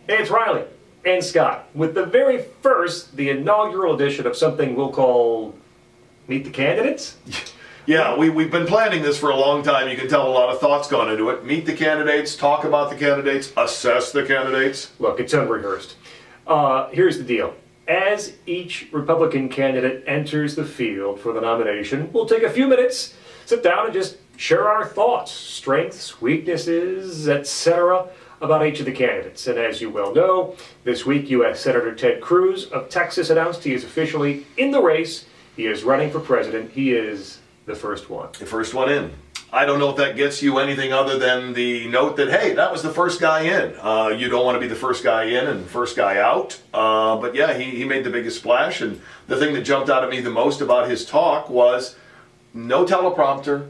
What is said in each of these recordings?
Hey, it's Riley and Scott with the very first, the inaugural edition of something we'll call Meet the Candidates. Yeah, we've been planning this for a long time. You can tell a lot of thought's gone into it. Meet the candidates, talk about the candidates, assess the candidates. Look, it's unrehearsed. Here's the deal. As each Republican candidate enters the field for the nomination, we'll take a few minutes, sit down and just share our thoughts, strengths, weaknesses, etc. about each of the candidates. And as you well know, this week U.S. Senator Ted Cruz of Texas announced he is officially in the race. He is running for president. He is the first one. The first one in. I don't know if that gets you anything other than the note that, hey, that was the first guy in. You don't want to be the first guy in and first guy out. But yeah, he made the biggest splash. And the thing that jumped out at me the most about his talk was no teleprompter,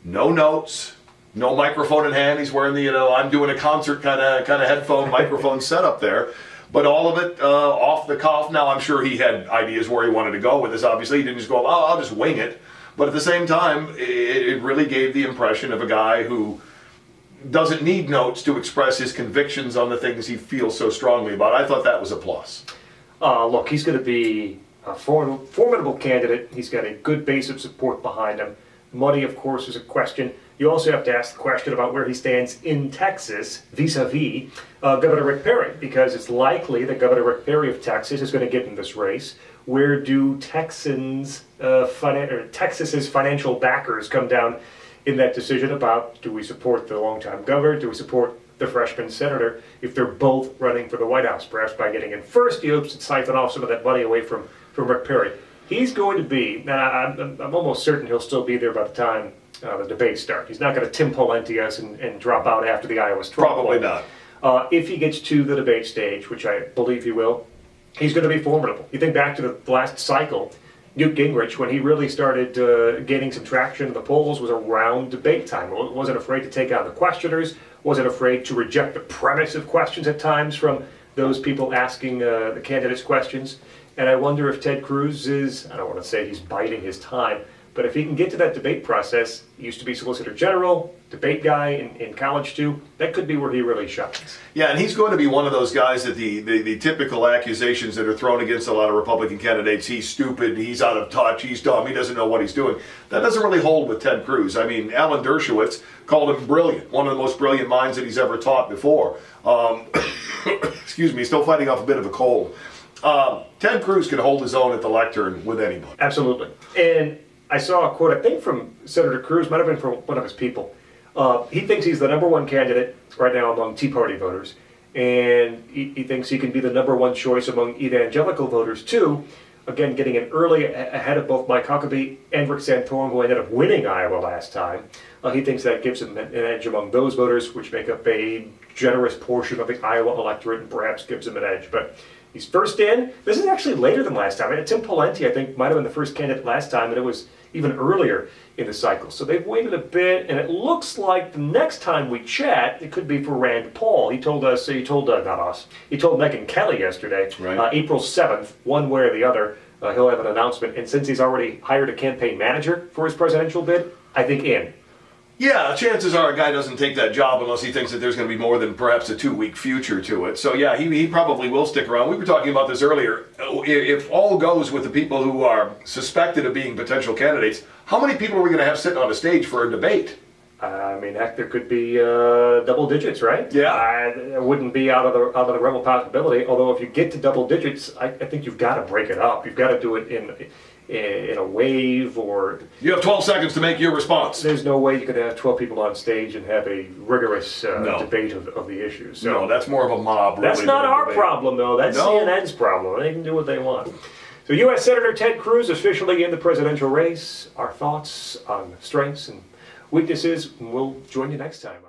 no notes, no microphone in hand. He's wearing the, I'm doing a concert kind of headphone microphone setup there. But all of it off the cuff. Now, I'm sure he had ideas where he wanted to go with this. Obviously, he didn't just go, oh, I'll just wing it. But at the same time, it really gave the impression of a guy who doesn't need notes to express his convictions on the things he feels so strongly about. I thought that was a plus. Look, he's going to be a formidable candidate. He's got a good base of support behind him. Money, of course, is a question. You also have to ask the question about where he stands in Texas vis-a-vis Governor Rick Perry, because it's likely that Governor Rick Perry of Texas is going to get in this race. Where do Texas's financial backers come down in that decision about, do we support the longtime governor, do we support the freshman senator, if they're both running for the White House? Perhaps by getting in first, he hopes to siphon off some of that money away from Rick Perry. He's going to be, now I'm almost certain he'll still be there by the time the debates start. He's not going to Tim Pawlenty us and drop out after the Iowa straw poll. Probably not. If he gets to the debate stage, which I believe he will, he's going to be formidable. You think back to the last cycle, Newt Gingrich, when he really started gaining some traction in the polls, was around debate time. Wasn't afraid to take on the questioners, wasn't afraid to reject the premise of questions at times from those people asking the candidates questions. And I wonder if Ted Cruz is, I don't want to say he's biding his time, but if he can get to that debate process, he used to be Solicitor General, debate guy in college too, that could be where he really shines. Yeah, and he's going to be one of those guys that the typical accusations that are thrown against a lot of Republican candidates, he's stupid, he's out of touch, he's dumb, he doesn't know what he's doing. That doesn't really hold with Ted Cruz. I mean, Alan Dershowitz called him brilliant, one of the most brilliant minds that he's ever taught before. Excuse me, still fighting off a bit of a cold. Ted Cruz can hold his own at the lectern with anybody. Absolutely. And I saw a quote, I think from Senator Cruz, might have been from one of his people. He thinks he's the #1 candidate right now among Tea Party voters, and he thinks he can be the #1 choice among evangelical voters too. Again, getting in early ahead of both Mike Huckabee and Rick Santorum, who ended up winning Iowa last time. He thinks that gives him an edge among those voters, which make up a generous portion of the Iowa electorate and perhaps gives him an edge. But he's first in. This is actually later than last time. Tim Pawlenty, I think, might have been the first candidate last time, and it was even earlier in the cycle. So they've waited a bit, and it looks like the next time we chat, it could be for Rand Paul. He told us, not us, he told Megyn Kelly yesterday, right. April 7th, one way or the other, he'll have an announcement. And since he's already hired a campaign manager for his presidential bid, I think in. Yeah, chances are a guy doesn't take that job unless he thinks that there's going to be more than perhaps a 2-week future to it. So yeah, he probably will stick around. We were talking about this earlier. If all goes with the people who are suspected of being potential candidates, how many people are we going to have sitting on a stage for a debate? I mean, heck, there could be double digits, right? Yeah. It wouldn't be out of the realm of possibility. Although if you get to double digits, I think you've got to break it up. You've got to do it in a wave, or you have 12 seconds to make your response. There's no way you could have 12 people on stage and have a rigorous debate of the issues. So no, that's more of a mob. Really, that's not our problem, though. That's CNN's problem. They can do what they want. So U.S. Senator Ted Cruz officially in the presidential race. Our thoughts on strengths and weaknesses. We'll join you next time.